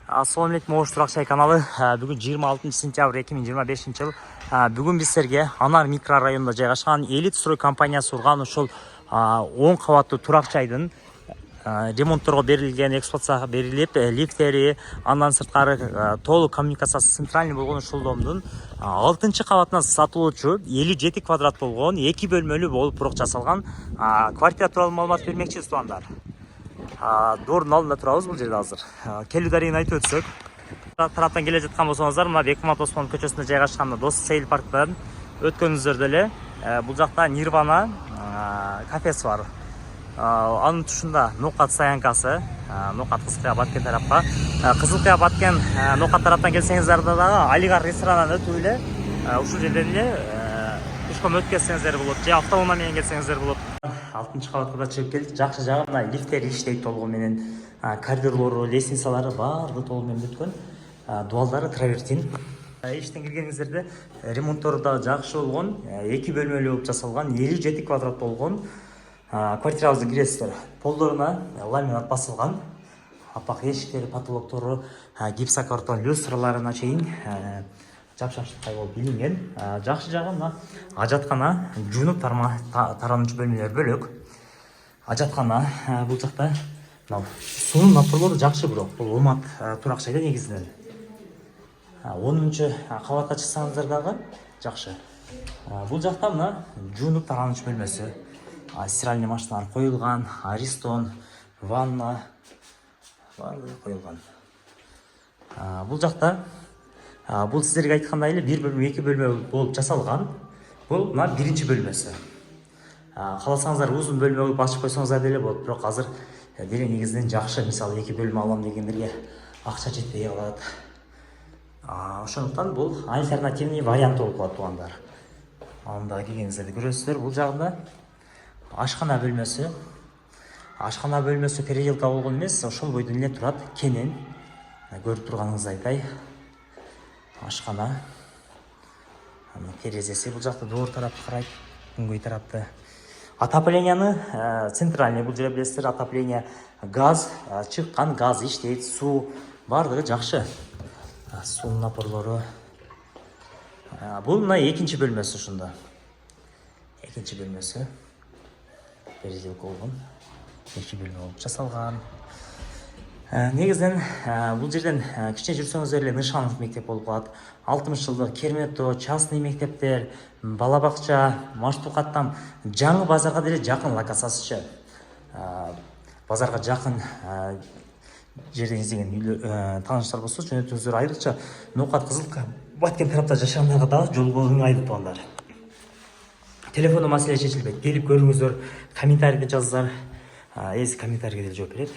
Assalamu alaikum, Ош Туракчай каналы. Бүгін 26 сентябрь 2025 жыл. Бүгін біз сіздерге Анар микрорайонында жайгашкан Элит строй компаниясы урган ушул 10 кабаттуу туракчайдын ремонтторго берилген, эксплуатацияга берилип, лифтери, андан сырткары толук коммуникациясы центральный болгон ушул домдун 6 кабатынан сатылуучу 57 квадрат болгон 2 бөлмөлүү болуп урак жасалган квартира тууралуу маалымат бермекчибиз туугандар. Дордун алдында турабыз бул жерде азыр. Келүү дарегин айтып өтсөк, тараптан келе жаткан болсоңуздар, мына Бекмамат Осмонов көчөсүндө жайгашкан Дос Сейл парктан өткөнүңүздөр деле бул жакта Нирвана кафеси бар. Анын тушунда Нокат стоянкасы, Нокат Кызыл Кыя Баткен тарапка. Кызыл Кыя Баткен Нокат тараптан келсеңиздер дагы Алигар ресторанынан өтүп эле ушул жерден эле пешком өтүп келсеңиздер болот, же автоунаа менен келсеңиздер болот. 6 кабатка да чыгып келдик. Жакшы жагы мына лифтер иштейт толугу менен, коридорлору, лестницалары баардыгы толугу менен бүткөн. Дуалдары травертин. Иштен киргениңиздерде ремонттору да жакшы болгон, 2 бөлмөлүү болуп жасалган, 57 квадрат болгон квартирабызга киресиздер. Полдоруна ламинат басылган. Апак эшиктери, потолоктору, гипсокартон люстраларына чейин жапшаштыктай болуп илинген. Жакшы жагы мына ажаткана, жуунуп тарануучу бөлмөлөр бөлөк. Ажаткана бул жакта суунун напорлору жакшы, бирок бул Алмат туракчайда негизинен 10-чы кабатка чыксаңыздар дагы жакшы. Бул жакта мына жуунуп тарануучу бөлмөсү, стиральный машиналар коюлган, аристон, ванна баардыгы коюлган. Бул жакта бул сиздерге айткандай эле 1 бөлмө, 2 бөлмө болуп жасалган. Бул мына биринчи бөлмөсү. Кааласаңыздар узун бөлмө кылып ачып койсоңуздар деле болот, бирок азыр деле негизинен жакшы. Мисалы 2 бөлмө алам дегендерге акча жетпей калат. Ошондуктан бул альтернативный вариант болуп калат туугандар. Анда келгениңиздерди көрөсүздөр. Бул жагында ашкана бөлмөсү. Ашкана бөлмөсү переделка болгон эмес, ошол бойдон эле турат, кенен. Көрүп турганыңызды айтай. Ашкана. Терезеси бул жакта доор тарапты карайт, күнгөй тарапты. Отопленияны центральный бул жерде билесиздер, отопление, газ чыккан, газ иштейт, суу баардыгы жакшы. Суунун напорлору. Бул мына экинчи бөлмөсү ушунда. Экинчи бөлмөсү. Переделка болгон. 2 бөлмө болуп жасалган. Негизинен бул жерден кичине жүрсөңүздөр эле Нышанов мектеп болуп калат. 60 жылдык керметтүү частный мектептер, бала бакча, Маштукаттан жаңы базарга деле жакын локациясы. Базарга жакын жерден издеген тааныштар болсо жөнөтүңүздөр. Айрыкча Нокат Кызыл Кыя Баткен тарапта жашагандарга дагы жолугуу ыңгайлуу туугандар. Телефондо маселе чечилбейт. Келип көрүңүздөр, комментарийде жазыңыздар. Эс комментарийге деле жооп берет.